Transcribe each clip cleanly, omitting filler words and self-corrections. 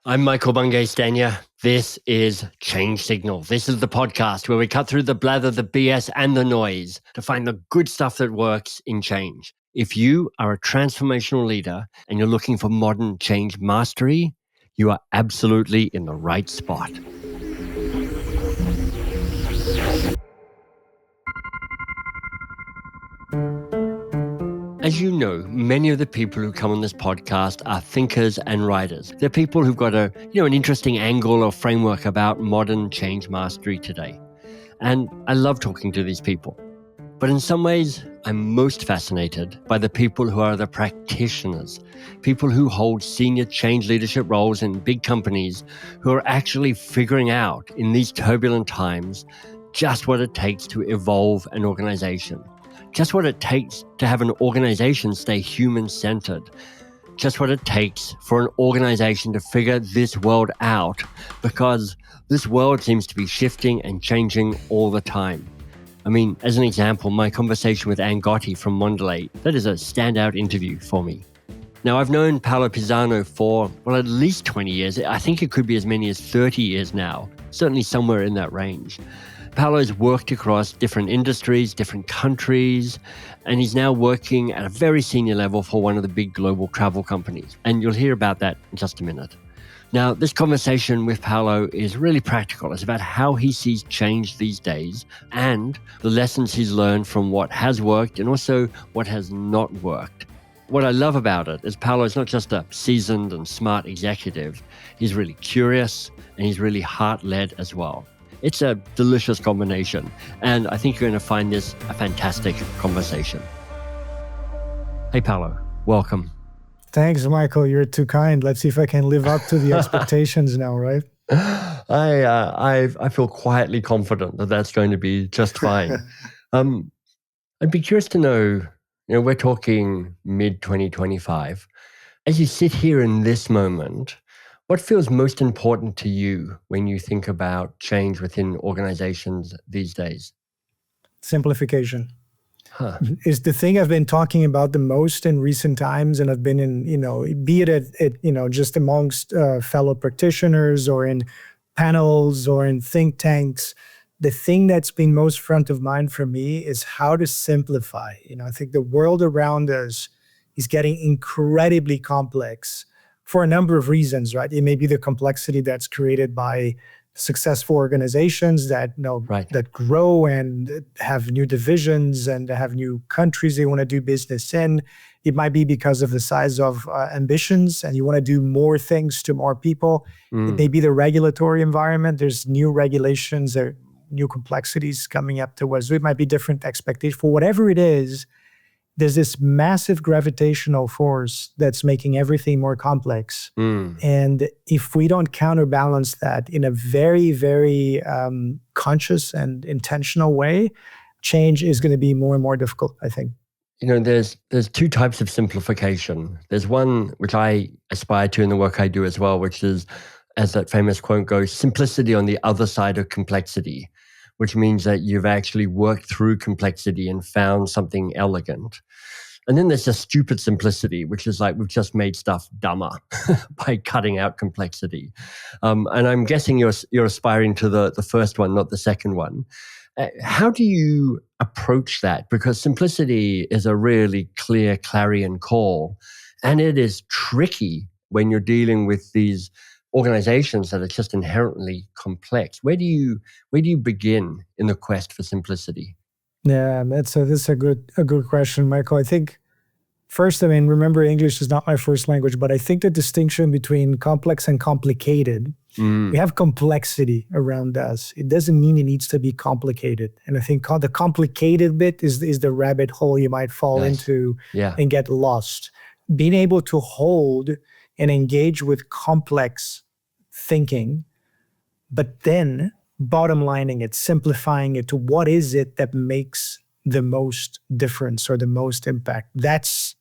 I'm Michael Bungay-Stania. This is Change Signal. This is the podcast where we cut through the blather, the BS, and the noise to find the good stuff that works in change. If you are a transformational leader and you're looking for modern change mastery, you are absolutely in the right spot. As you know, many of the people who come on this podcast are thinkers and writers. They're people who've got an interesting angle or framework about modern change mastery today. And I love talking to these people. But in some ways, I'm most fascinated by the people who are the practitioners, people who hold senior change leadership roles in big companies who are actually figuring out in these turbulent times just what it takes to evolve an organization. Just what it takes to have an organization stay human-centered. Just what it takes for an organization to figure this world out, because this world seems to be shifting and changing all the time. I mean, as an example, my conversation with Ann Gotti from Mondelez, that is a standout interview for me. Now, I've known Paulo Pisano for, at least 20 years. I think it could be as many as 30 years now, certainly somewhere in that range. Paulo's worked across different industries, different countries, and he's now working at a very senior level for one of the big global travel companies. And you'll hear about that in just a minute. Now, this conversation with Paulo is really practical. It's about how he sees change these days and the lessons he's learned from what has worked and also what has not worked. What I love about it is Paulo is not just a seasoned and smart executive. He's really curious and he's really heart-led as well. It's a delicious combination, and I think you're going to find this a fantastic conversation. Hey, Paulo, welcome. Thanks, Michael. You're too kind. Let's see if I can live up to the expectations now, right? I feel quietly confident that that's going to be just fine. I'd be curious to know, we're talking mid-2025. As you sit here in this moment, what feels most important to you when you think about change within organizations these days? Simplification. Is the thing I've been talking about the most in recent times, and I've been in, be it at just amongst fellow practitioners or in panels or in think tanks. The thing that's been most front of mind for me is how to simplify. I think the world around us is getting incredibly complex for a number of reasons, right? It may be the complexity that's created by successful organizations that that grow and have new divisions and have new countries they want to do business in. It might be because of the size of ambitions and you want to do more things to more people. It may be the regulatory environment. There's new regulations, there are new complexities coming up to us. So it might be different expectations. For whatever it is, there's this massive gravitational force that's making everything more complex. And if we don't counterbalance that in a very, very conscious and intentional way, change is going to be more and more difficult, I think. There's two types of simplification. There's one which I aspire to in the work I do as well, which is, as that famous quote goes, simplicity on the other side of complexity, which means that you've actually worked through complexity and found something elegant. And then there's just stupid simplicity, which is like we've just made stuff dumber by cutting out complexity. And I'm guessing you're aspiring to the first one, not the second one. How do you approach that? Because simplicity is a really clear clarion call, and it is tricky when you're dealing with these organizations that are just inherently complex. Where do you begin in the quest for simplicity? Yeah, that's a good question, Michael. I think first, remember English is not my first language, but I think the distinction between complex and complicated, we have complexity around us. It doesn't mean it needs to be complicated. And I think the complicated bit is the rabbit hole you might fall into and get lost. Being able to hold and engage with complex thinking, but then bottom lining it, simplifying it to what is it that makes the most difference or the most impact. That's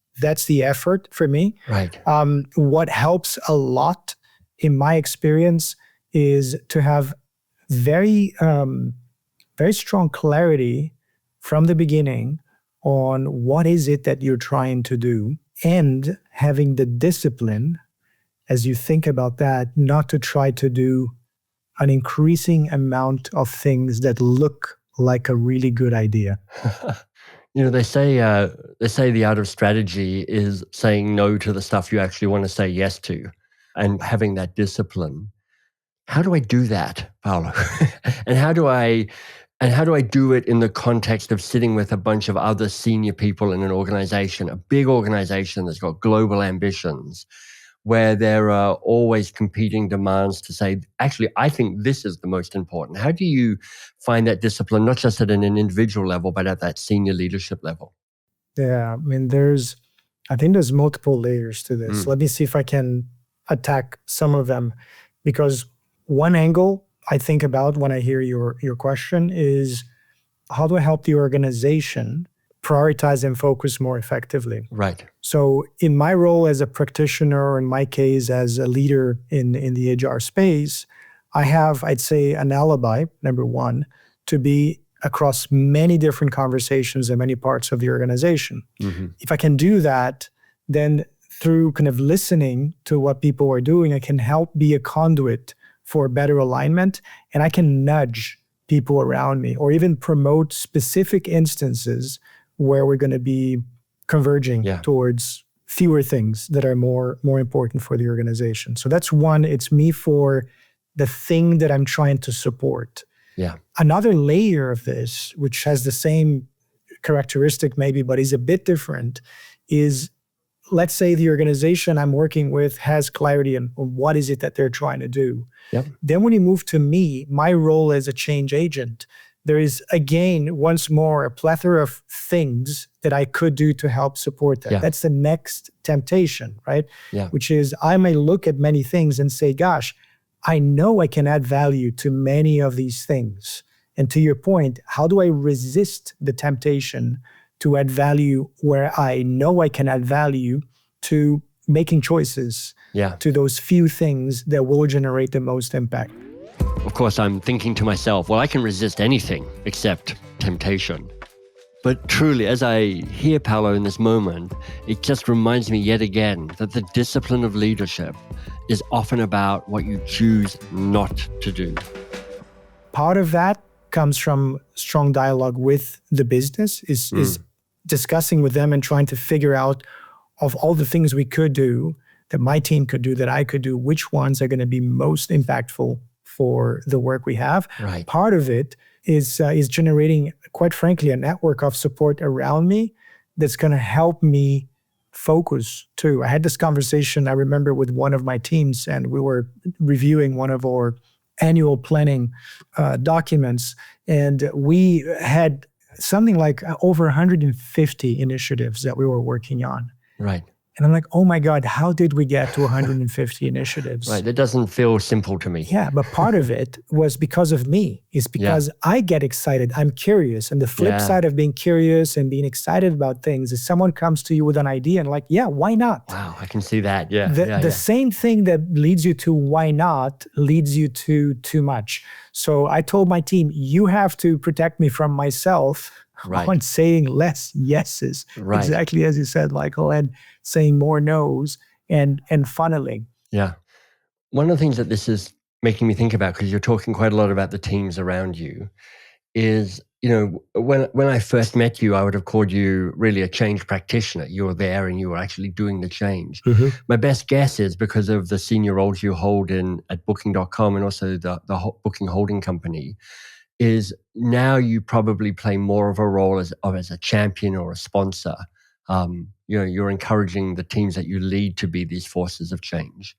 the effort for me. Right. What helps a lot in my experience is to have very, very strong clarity from the beginning on what is it that you're trying to do, and having the discipline as you think about that, not to try to do an increasing amount of things that look like a really good idea. They say the art of strategy is saying no to the stuff you actually want to say yes to, and having that discipline. How do I do that, Paulo? and how do I do it in the context of sitting with a bunch of other senior people in an organization, a big organization that's got global ambitions, where there are always competing demands to say, actually, I think this is the most important. How do you find that discipline, not just at an individual level, but at that senior leadership level? Yeah, I mean, I think there's multiple layers to this. Let me see if I can attack some of them, because one angle I think about when I hear your question is, how do I help the organization prioritize and focus more effectively? Right. So in my role as a practitioner, or in my case as a leader in the HR space, I have, I'd say, an alibi, number one, to be across many different conversations in many parts of the organization. Mm-hmm. If I can do that, then through kind of listening to what people are doing, I can help be a conduit for better alignment, and I can nudge people around me or even promote specific instances where we're going to be converging towards fewer things that are more important for the organization. So that's one. It's me for the thing that I'm trying to support. Yeah. Another layer of this, which has the same characteristic maybe, but is a bit different, is, let's say the organization I'm working with has clarity on what is it that they're trying to do. Yep. Then when you move to me, my role as a change agent, there is, again, once more, a plethora of things that I could do to help support that. Yeah. That's the next temptation, right? Yeah. Which is, I may look at many things and say, gosh, I know I can add value to many of these things. And to your point, how do I resist the temptation to add value where I know I can add value, to making choices to those few things that will generate the most impact? Of course, I'm thinking to myself, well, I can resist anything except temptation. But truly, as I hear Paulo in this moment, it just reminds me yet again that the discipline of leadership is often about what you choose not to do. Part of that comes from strong dialogue with the business, is discussing with them and trying to figure out, of all the things we could do, that my team could do, that I could do, which ones are going to be most impactful for the work we have. Right. Part of it is generating, quite frankly, a network of support around me that's going to help me focus too. I had this conversation, I remember, with one of my teams, and we were reviewing one of our annual planning documents, and we had something like over 150 initiatives that we were working on. Right. And I'm like, oh my God, how did we get to 150 initiatives? Right, that doesn't feel simple to me. Yeah, but part of it was because of me. It's because I get excited. I'm curious. And the flip side of being curious and being excited about things is someone comes to you with an idea and like, yeah, why not? Wow, I can see that. Yeah. The same thing that leads you to why not leads you to too much. So I told my team, you have to protect me from myself on saying less yeses. Right. Exactly as you said, Michael, and saying more no's and funneling. Yeah. One of the things that this is making me think about, because you're talking quite a lot about the teams around you, is, when I first met you, I would have called you really a change practitioner. You were there and you were actually doing the change. Mm-hmm. My best guess is, because of the senior roles you hold at Booking.com and also the Booking holding company, is now you probably play more of a role as a champion or a sponsor. You're encouraging the teams that you lead to be these forces of change.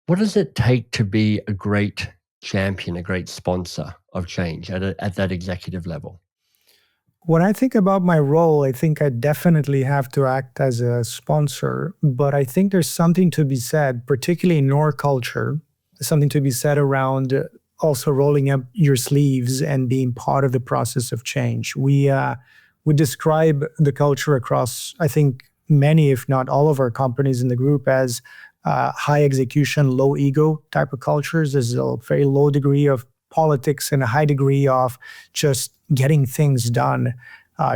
What does it take to be a great champion, a great sponsor of change at that executive level? When I think about my role, I think I definitely have to act as a sponsor, but I think there's something to be said, particularly in our culture, something to be said around also rolling up your sleeves and being part of the process of change. We describe the culture across, I think, many, if not all of our companies in the group as high execution, low ego type of cultures. There's a very low degree of politics and a high degree of just getting things done.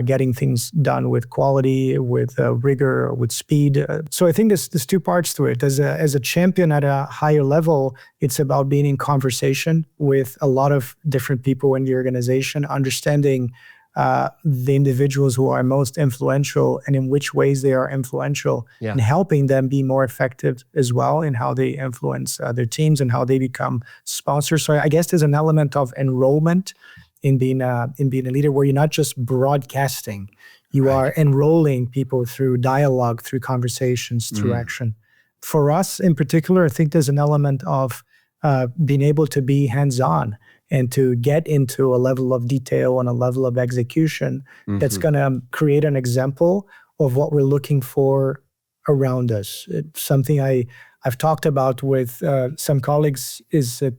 getting things done with quality, with rigor, with speed. So I think there's two parts to it. As a champion at a higher level, it's about being in conversation with a lot of different people in the organization, understanding the individuals who are most influential and in which ways they are influential, and helping them be more effective as well in how they influence their teams and how they become sponsors. So I guess there's an element of enrollment in being a leader, where you're not just broadcasting, you are enrolling people through dialogue, through conversations, through action. For us in particular, I think there's an element of being able to be hands-on and to get into a level of detail and a level of execution that's going to create an example of what we're looking for around us. It's something I've talked about with some colleagues is that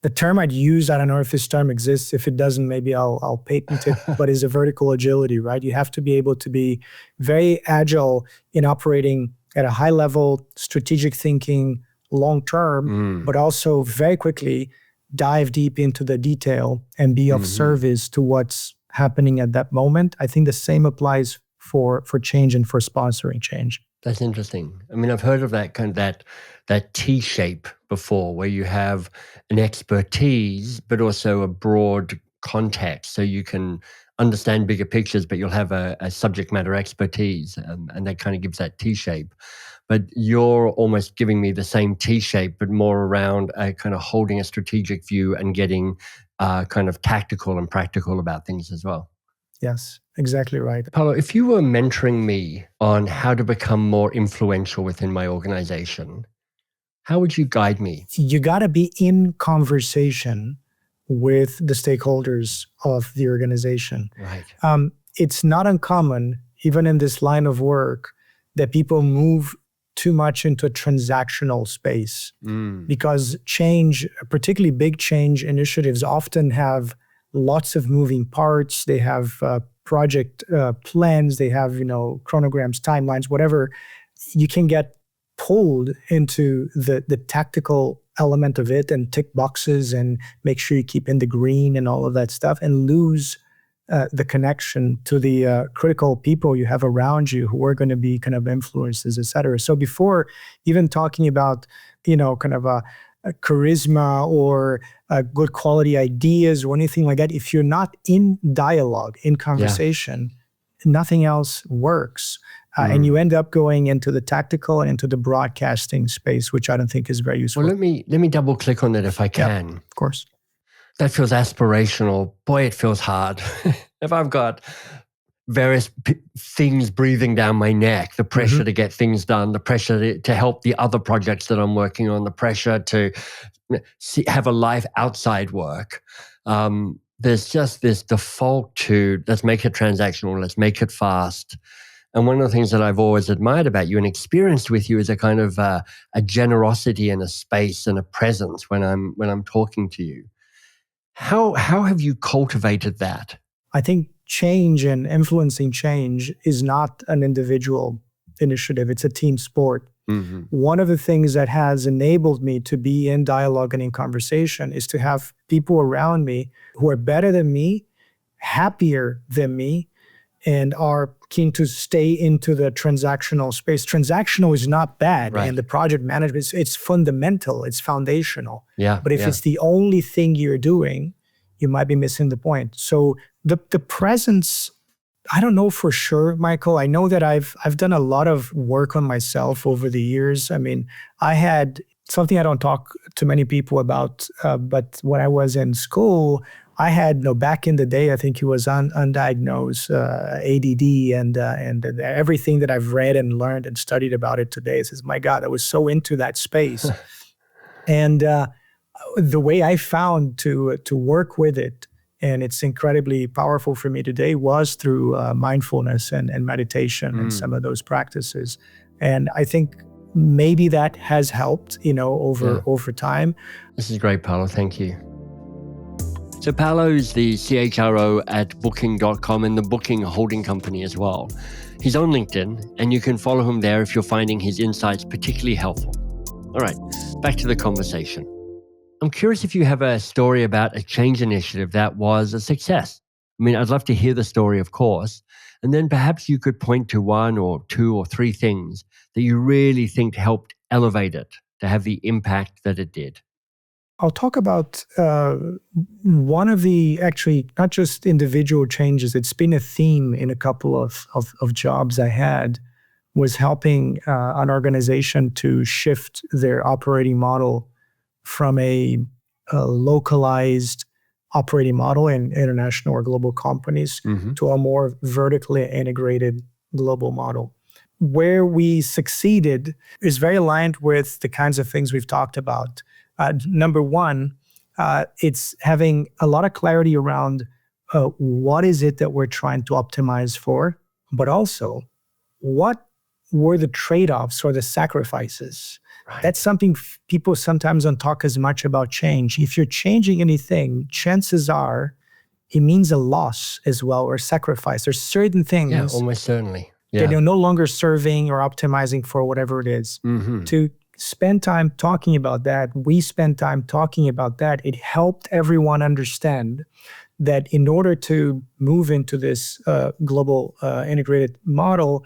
the term I'd use, I don't know if this term exists. If it doesn't, maybe I'll patent it, but is a vertical agility, right? You have to be able to be very agile in operating at a high level, strategic thinking, long term, but also very quickly dive deep into the detail and be of service to what's happening at that moment. I think the same applies for change and for sponsoring change. That's interesting. I mean, I've heard of that kind of that T-shape before, where you have an expertise, but also a broad context, so you can understand bigger pictures, but you'll have a subject matter expertise, and that kind of gives that T-shape. But you're almost giving me the same T-shape, but more around a kind of holding a strategic view and getting kind of tactical and practical about things as well. Yes, exactly right. Paulo, if you were mentoring me on how to become more influential within my organization, how would you guide me? You got to be in conversation with the stakeholders of the organization. Right. It's not uncommon, even in this line of work, that people move too much into a transactional space because change, particularly big change initiatives, often have lots of moving parts. They have project plans. They have chronograms, timelines, whatever. You can get pulled into the tactical element of it and tick boxes and make sure you keep in the green and all of that stuff, and lose the connection to the critical people you have around you who are going to be kind of influences, et cetera. So before even talking about, kind of a charisma or good quality ideas or anything like that, if you're not in dialogue, in conversation, nothing else works. And you end up going into the tactical and into the broadcasting space, which I don't think is very useful. Well, let me double click on that if I can. Yeah, of course. That feels aspirational. Boy, it feels hard. If I've got various things breathing down my neck, the pressure to get things done, the pressure to help the other projects that I'm working on, the pressure to have a life outside work. There's just this default to let's make it transactional, let's make it fast. And one of the things that I've always admired about you and experienced with you is a kind of a generosity and a space and a presence when I'm talking to you. How have you cultivated that? I think change and influencing change is not an individual initiative. It's a team sport. One of the things that has enabled me to be in dialogue and in conversation is to have people around me who are better than me, happier than me, and are keen to stay into the transactional space. Transactional is not bad, and the project management, it's fundamental, it's foundational. But if it's the only thing you're doing, you might be missing the point. So the presence, I don't know for sure, Michael. I know that I've done a lot of work on myself over the years. I mean, I had something I don't talk to many people about, but when I was in school, I had, back in the day, I think it was undiagnosed ADD, and everything that I've read and learned and studied about it today says, my God, I was so into that space. And the way I found to work with it, and it's incredibly powerful for me today, was through mindfulness and meditation and some of those practices. And I think maybe that has helped, over time. This is great, Paulo. Thank you. So Paulo is the CHRO at Booking.com and the Booking holding company as well. He's on LinkedIn, and you can follow him there if you're finding his insights particularly helpful. All right, back to the conversation. I'm curious if you have a story about a change initiative that was a success. I mean, I'd love to hear the story, of course. And then perhaps you could point to one or two or three things that you really think helped elevate it to have the impact that it did. I'll talk about one of the, actually, not just individual changes, it's been a theme in a couple of jobs I had, was helping an organization to shift their operating model from a localized operating model in international or global companies to a more vertically integrated global model. Where we succeeded is very aligned with the kinds of things we've talked about. Number one, it's having a lot of clarity around what is it that we're trying to optimize for, but also what were the trade-offs or the sacrifices. Right. That's something people sometimes don't talk as much about change. If you're changing anything, chances are it means a loss as well, or sacrifice. There's certain things Yeah, almost certainly. Yeah. that you're no longer serving or optimizing for whatever it is. To spend time talking about that, we spend time talking about that. It helped everyone understand that in order to move into this global integrated model,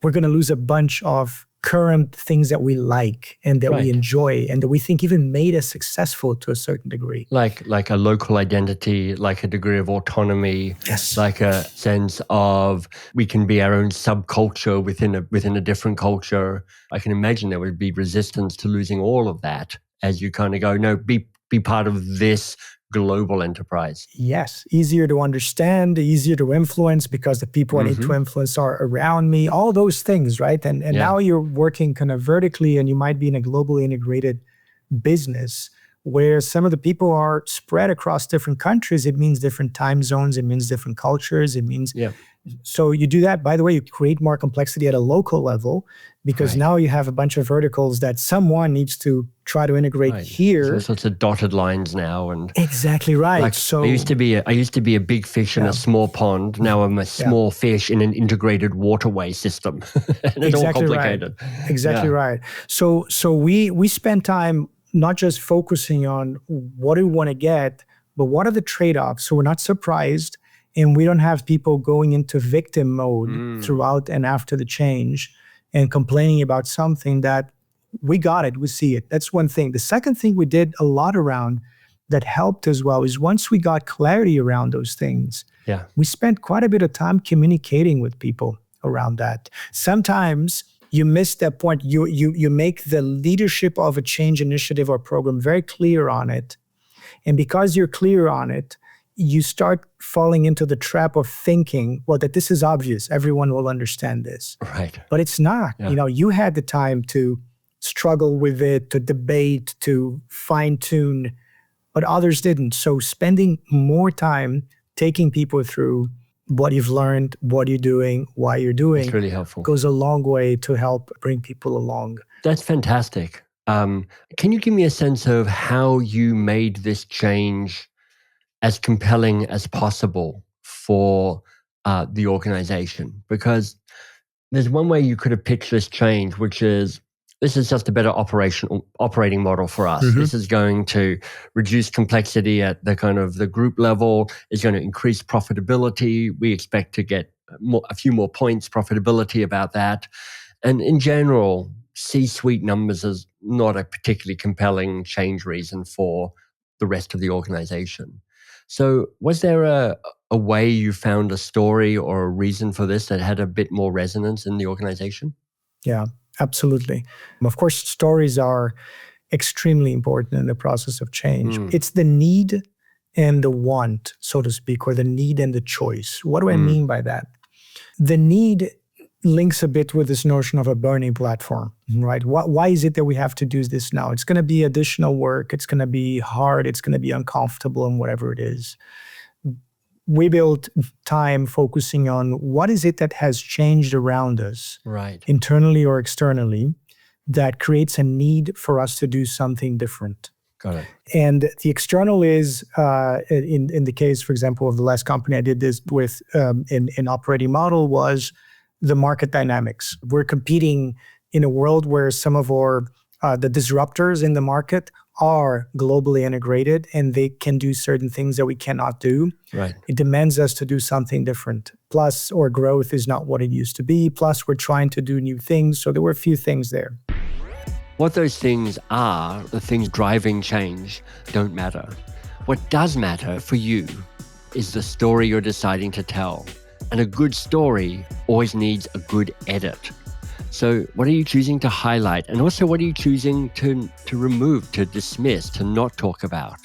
we're going to lose a bunch of current things that we like and that we enjoy and that we think even made us successful to a certain degree. Like a local identity, like a degree of autonomy, Yes. like a sense of we can be our own subculture within a different culture. I can imagine there would be resistance to losing all of that as you kind of go, no, be part of this global enterprise. Yes, easier to understand, easier to influence because the people I need to influence are around me, all those things, right? And now you're working kind of vertically and you might be in a globally integrated business where some of the people are spread across different countries. It means different time zones, it means different cultures, it means... So you do that, by the way, you create more complexity at a local level because now you have a bunch of verticals that someone needs to try to integrate here. So sorts of dotted lines now, and exactly right. Like so I used to be a big fish in a small pond. Now I'm a small fish in an integrated waterway system, and it's all complicated. Right. Exactly right. So we spend time not just focusing on what do we want to get, but what are the trade-offs. So we're not surprised. And we don't have people going into victim mode throughout and after the change and complaining about something that we got it, we see it. That's one thing. The second thing we did a lot around that helped as well is once we got clarity around those things, we spent quite a bit of time communicating with people around that. Sometimes you miss that point. You make the leadership of a change initiative or program very clear on it. And because you're clear on it, you start falling into the trap of thinking, well, that this is obvious. Everyone will understand this. Right. But it's not. You had the time to struggle with it, to debate, to fine-tune, but others didn't. So spending more time taking people through what you've learned, what you're doing, why you're doing, it's really helpful. Goes a long way to help bring people along. That's fantastic. Can you give me a sense of how you made this change as compelling as possible for the organization? Because there's one way you could have pitched this change, which is, this is just a better operating model for us. This is going to reduce complexity at the kind of the group level. It's going to increase profitability. We expect to get a few more points profitability about that. And in general, C-suite numbers is not a particularly compelling change reason for the rest of the organization. So was there a way you found a story or a reason for this that had a bit more resonance in the organization? Yeah, absolutely. Of course, stories are extremely important in the process of change. It's the need and the want, so to speak, or the need and the choice. What do I mean by that? The need links a bit with this notion of a burning platform, right? Why is it that we have to do this now? It's going to be additional work. It's going to be hard. It's going to be uncomfortable, and whatever it is. We built time focusing on what is it that has changed around us, internally or externally, that creates a need for us to do something different. Got it. And the external is, in the case, for example, of the last company I did this with in operating model, was the market dynamics. We're competing in a world where some of our the disruptors in the market are globally integrated and they can do certain things that we cannot do. Right. It demands us to do something different. Plus, our growth is not what it used to be. Plus, we're trying to do new things. So there were a few things there. What those things are, the things driving change, don't matter. What does matter for you is the story you're deciding to tell. And a good story always needs a good edit. So what are you choosing to highlight? And also, what are you choosing to remove, to dismiss, to not talk about?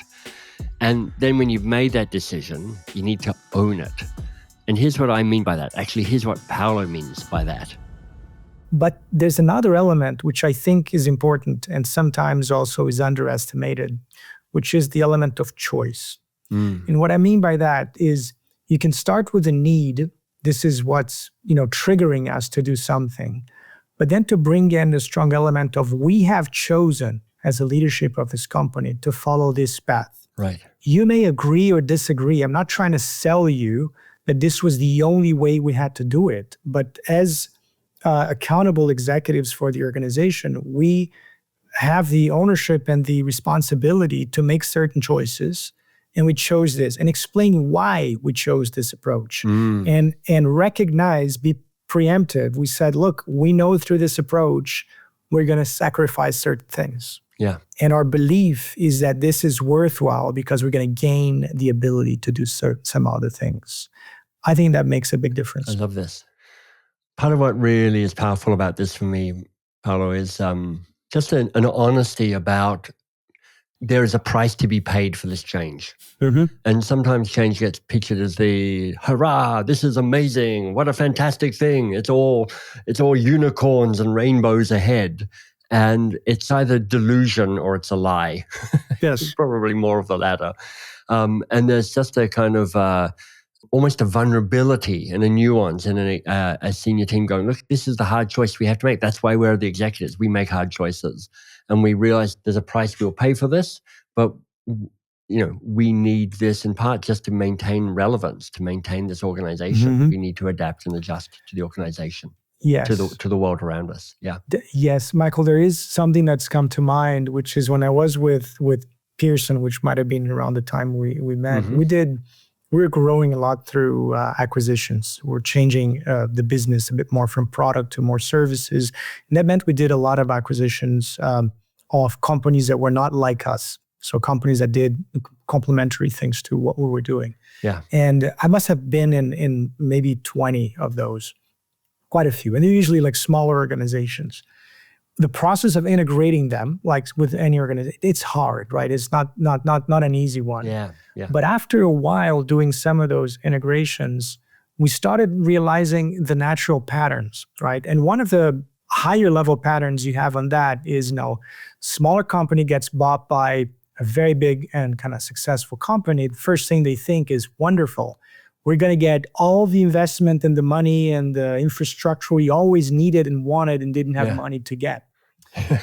And then when you've made that decision, you need to own it. And here's what I mean by that. Actually, here's what Paulo means by that. But there's another element which I think is important and sometimes also is underestimated, which is the element of choice. And what I mean by that is you can start with a need. This is what's, triggering us to do something. But then to bring in the strong element of we have chosen as a leadership of this company to follow this path. Right. You may agree or disagree. I'm not trying to sell you that this was the only way we had to do it. But as accountable executives for the organization, we have the ownership and the responsibility to make certain choices. And we chose this and explain why we chose this approach and recognize, be preemptive. We said, look, we know through this approach, we're going to sacrifice certain things. Yeah. And our belief is that this is worthwhile because we're going to gain the ability to do some other things. I think that makes a big difference. I love this. Part of what really is powerful about this for me, Paulo, is just an honesty about there is a price to be paid for this change. And sometimes change gets pictured as the, hurrah, this is amazing, what a fantastic thing. It's all unicorns and rainbows ahead. And it's either delusion or it's a lie. Yes. It's probably more of the latter. And there's just a kind of almost a vulnerability and a nuance and a senior team going, look, this is the hard choice we have to make. That's why we're the executives. We make hard choices. And we realize there's a price we'll pay for this, but we need this in part just to maintain relevance, to maintain this organization. We need to adapt and adjust to the organization, yes, to the world around us. Yeah. Yes, Michael, there is something that's come to mind, which is when I was with Pearson, which might have been around the time we met, we were growing a lot through acquisitions. We're changing the business a bit more from product to more services. And that meant we did a lot of acquisitions of companies that were not like us. So companies that did complementary things to what we were doing. Yeah. And I must have been in maybe 20 of those, quite a few. And they're usually like smaller organizations. The process of integrating them, like with any organization, it's hard, right? It's not an easy one. Yeah. But after a while doing some of those integrations, we started realizing the natural patterns, right? And one of the higher level patterns you have on that is, smaller company gets bought by a very big and kind of successful company. The first thing they think is, wonderful. We're going to get all the investment and the money and the infrastructure we always needed and wanted and didn't have money to get.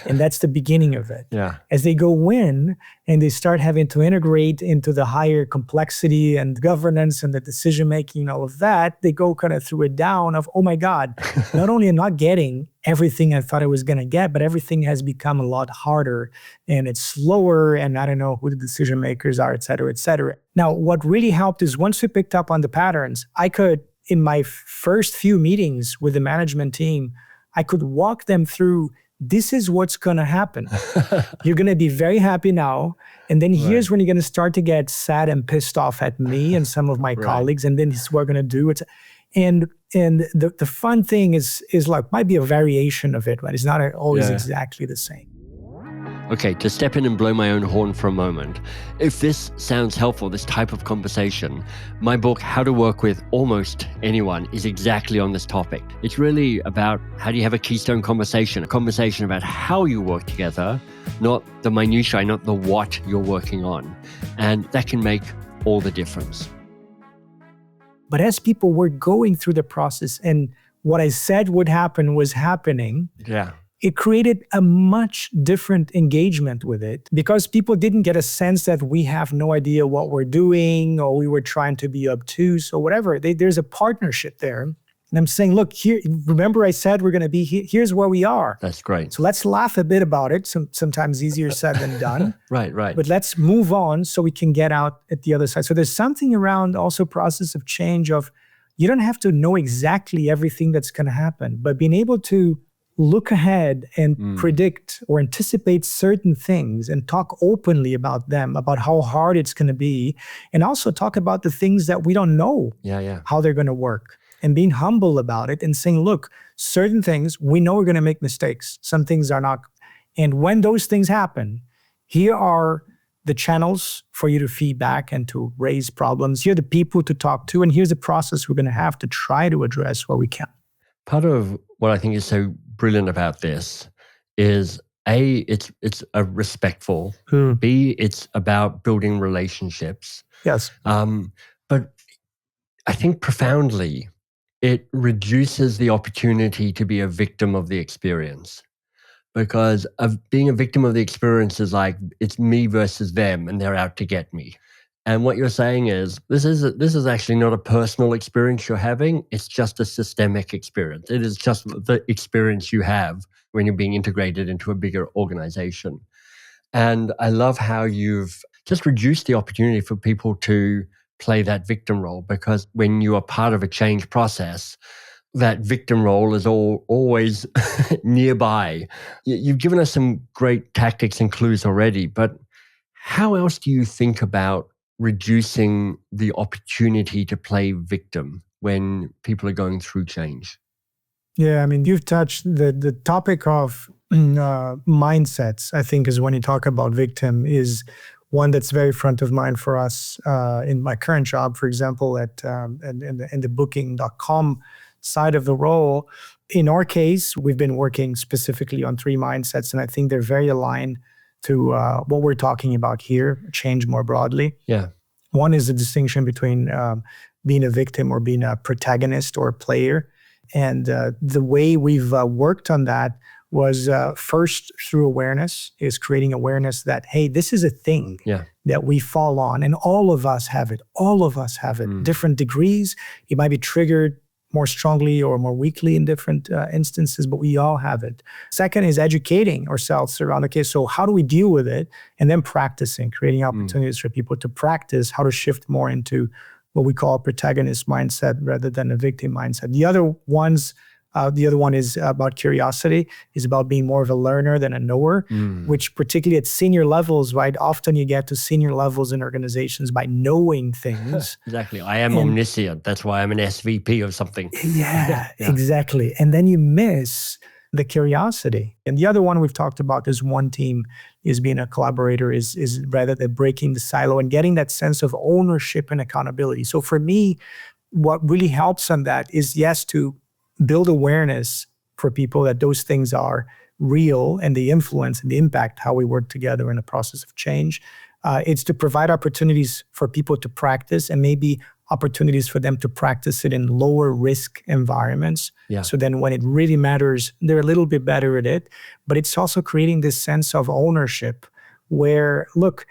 And that's the beginning of it. Yeah. As they go in and they start having to integrate into the higher complexity and governance and the decision-making and all of that, they go kind of through a down of, oh my God, not only am I not getting everything I thought I was going to get, but everything has become a lot harder and it's slower and I don't know who the decision makers are, et cetera, et cetera. Now, what really helped is once we picked up on the patterns, I could, in my first few meetings with the management team, I could walk them through, this is what's going to happen. You're going to be very happy now. And then here's when you're going to start to get sad and pissed off at me and some of my colleagues. And then this is what we're going to do. And the fun thing is like, might be a variation of it, but it's not always exactly the same. Okay, to step in and blow my own horn for a moment. If this sounds helpful, this type of conversation, my book, How to Work with Almost Anyone, is exactly on this topic. It's really about how do you have a keystone conversation, a conversation about how you work together, not the minutiae, not the what you're working on. And that can make all the difference. But as people were going through the process and what I said would happen was happening, it created a much different engagement with it because people didn't get a sense that we have no idea what we're doing or we were trying to be obtuse or whatever. There's a partnership there. And I'm saying, look, here, remember I said we're going to be here. Here's where we are. That's great. So let's laugh a bit about it. Sometimes easier said than done. Right. But let's move on so we can get out at the other side. So there's something around also process of change of, you don't have to know exactly everything that's going to happen, but being able to look ahead and predict or anticipate certain things and talk openly about them, about how hard it's going to be, and also talk about the things that we don't know how they're going to work, and being humble about it and saying, look, certain things, we know we're going to make mistakes. Some things are not. And when those things happen, here are the channels for you to feedback and to raise problems. Here are the people to talk to, and here's the process we're going to have to try to address where we can. Part of what I think is so brilliant about this is A, it's a respectful. B, it's about building relationships. Yes. But I think profoundly, it reduces the opportunity to be a victim of the experience. Because being a victim of the experience is like, it's me versus them and they're out to get me. And what you're saying is, this is actually not a personal experience you're having. It's just a systemic experience. It is just the experience you have when you're being integrated into a bigger organization. And I love how you've just reduced the opportunity for people to play that victim role, because when you are part of a change process, that victim role is always nearby. You've given us some great tactics and clues already, but how else do you think about reducing the opportunity to play victim when people are going through change? Yeah, I mean, you've touched the topic of mindsets, I think, is when you talk about victim, is one that's very front of mind for us in my current job, for example, in the booking.com side of the role. In our case, we've been working specifically on 3 mindsets, and I think they're very aligned to what we're talking about here, change more broadly. Yeah. One is the distinction between being a victim or being a protagonist or a player. And the way we've worked on that was first through awareness, is creating awareness that, hey, this is a thing that we fall on, and all of us have it. All of us have it. Different degrees. It might be triggered more strongly or more weakly in different instances, but we all have it. Second is educating ourselves around, okay, so how do we deal with it? And then practicing, creating opportunities for people to practice how to shift more into what we call a protagonist mindset rather than a victim mindset. The other one is about curiosity, is about being more of a learner than a knower, which particularly at senior levels, right? Often you get to senior levels in organizations by knowing things. Exactly. I am omniscient. That's why I'm an SVP of something. Yeah, exactly. And then you miss the curiosity. And the other one we've talked about is one team, is being a collaborator, is rather than breaking the silo and getting that sense of ownership and accountability. So for me, what really helps on that is, yes, to build awareness for people that those things are real and the influence and the impact how we work together in the process of change. It's to provide opportunities for people to practice, and maybe opportunities for them to practice it in lower risk environments. Yeah. So then when it really matters, they're a little bit better at it. But it's also creating this sense of ownership where, look,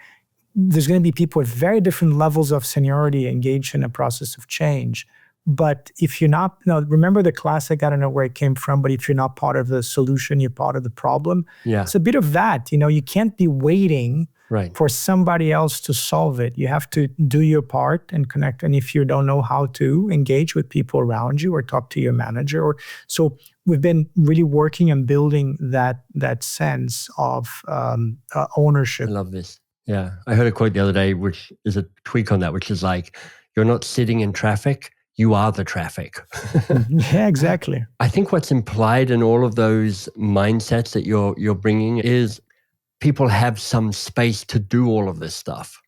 there's going to be people with very different levels of seniority engaged in a process of change. But if you're not, remember the classic, I don't know where it came from, but if you're not part of the solution, you're part of the problem. Yeah. It's a bit of that. You can't be waiting for somebody else to solve it. You have to do your part and connect. And if you don't know how to engage with people around you or talk to your manager, so we've been really working on building that sense of ownership. I love this. Yeah. I heard a quote the other day, which is a tweak on that, which is like, you're not sitting in traffic, you are the traffic. Yeah, exactly. I think what's implied in all of those mindsets that you're bringing is people have some space to do all of this stuff.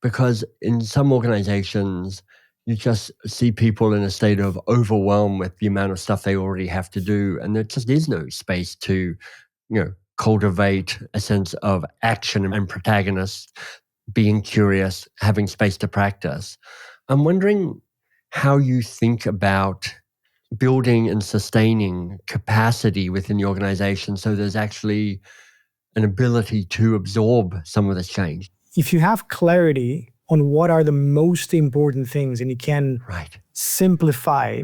Because in some organizations, you just see people in a state of overwhelm with the amount of stuff they already have to do. And there just is no space to, cultivate a sense of action and protagonist, being curious, having space to practice. I'm wondering how you think about building and sustaining capacity within the organization so there's actually an ability to absorb some of this change. If you have clarity on what are the most important things and you can simplify,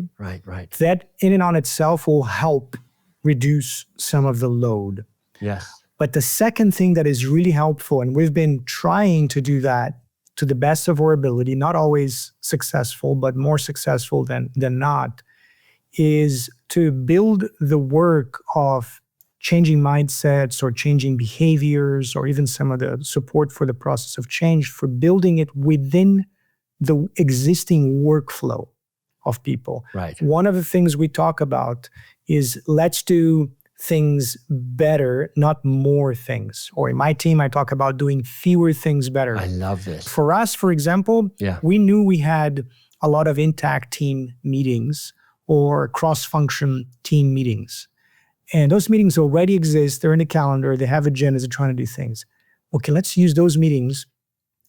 that in and on itself will help reduce some of the load. Yes. But the second thing that is really helpful, and we've been trying to do that to the best of our ability, not always successful, but more successful than not, is to build the work of changing mindsets or changing behaviors or even some of the support for the process of change, for building it within the existing workflow of people. Right. One of the things we talk about is let's do things better, not more things. Or in my team, I talk about doing fewer things better. I love this. For us, for example, we knew we had a lot of intact team meetings or cross-function team meetings. And those meetings already exist. They're in the calendar. They have agendas. They're trying to do things. Okay, let's use those meetings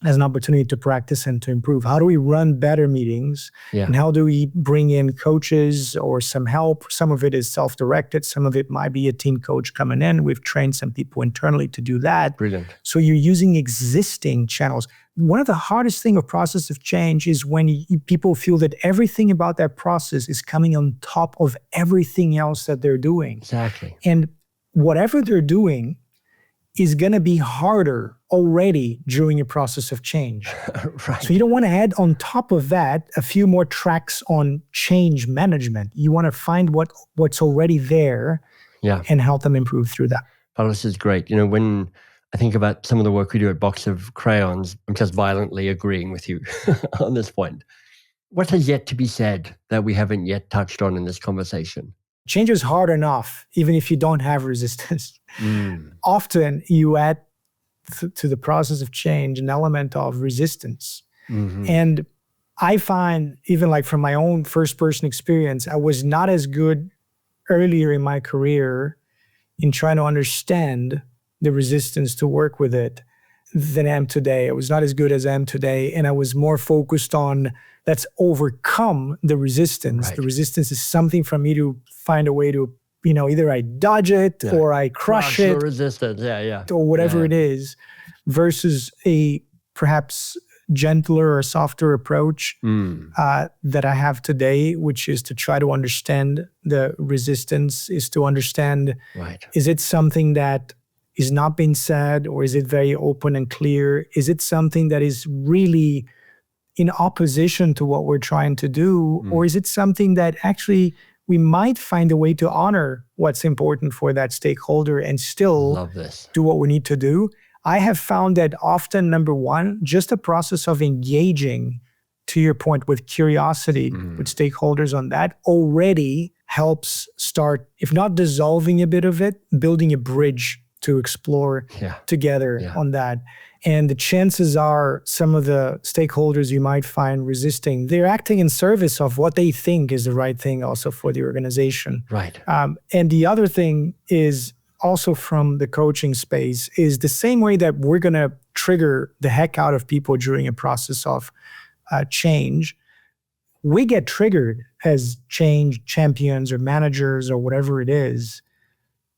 as an opportunity to practice and to improve. How do we run better meetings? And how do we bring in coaches or some help? Some of it is self-directed. Some of it might be a team coach coming in. We've trained some people internally to do that. Brilliant. So you're using existing channels. One of the hardest things of process of change is when people feel that everything about that process is coming on top of everything else that they're doing. Exactly. And whatever they're doing is going to be harder already during a process of change. Right. So you don't want to add on top of that a few more tracks on change management. You want to find what's already there and help them improve through that. Paulo, this is great. You know, when I think about some of the work we do at Box of Crayons, I'm just violently agreeing with you on this point. What has yet to be said that we haven't yet touched on in this conversation? Change is hard enough, even if you don't have resistance. Often you add to the process of change an element of resistance. And I find, even like from my own first-person experience, I was not as good earlier in my career in trying to understand the resistance to work with it than I am today. I was not as good as I am today. And I was more focused on, let's overcome the resistance. The resistance is something for me to find a way to, either I dodge it or I crush it. Resistance, or whatever it is, versus a perhaps gentler or softer approach that I have today, which is to try to understand the resistance, is to understand, is it something that is not being said, or is it very open and clear? Is it something that is really in opposition to what we're trying to do? Or is it something that actually we might find a way to honor what's important for that stakeholder and still do what we need to do? I have found that often, number one, just the process of engaging, to your point, with curiosity with stakeholders on that already helps start, if not dissolving a bit of it, building a bridge to explore together on that. And the chances are some of the stakeholders you might find resisting, they're acting in service of what they think is the right thing also for the organization. Right. And the other thing is also from the coaching space is the same way that we're going to trigger the heck out of people during a process of change. We get triggered as change champions or managers or whatever it is.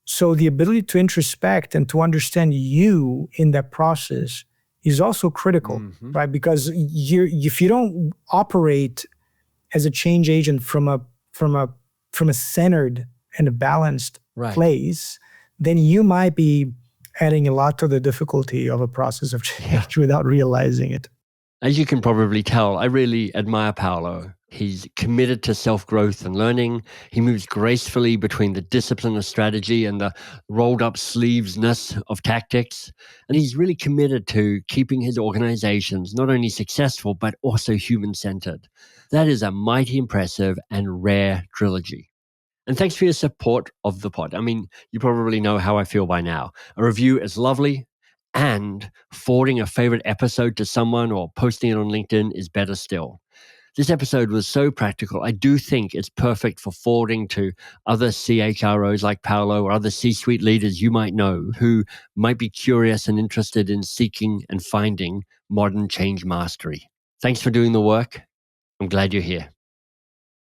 So the ability to introspect and to understand you in that process is also critical, right? Because if you don't operate as a change agent from a centered and a balanced place, then you might be adding a lot to the difficulty of a process of change without realizing it. As you can probably tell, I really admire Paulo. He's committed to self-growth and learning. He moves gracefully between the discipline of strategy and the rolled-up sleeves-ness of tactics. And he's really committed to keeping his organizations not only successful, but also human-centered. That is a mighty impressive and rare trilogy. And thanks for your support of the pod. I mean, you probably know how I feel by now. A review is lovely, and forwarding a favorite episode to someone or posting it on LinkedIn is better still. This episode was so practical. I do think it's perfect for forwarding to other CHROs like Paulo or other C-suite leaders you might know who might be curious and interested in seeking and finding modern change mastery. Thanks for doing the work. I'm glad you're here.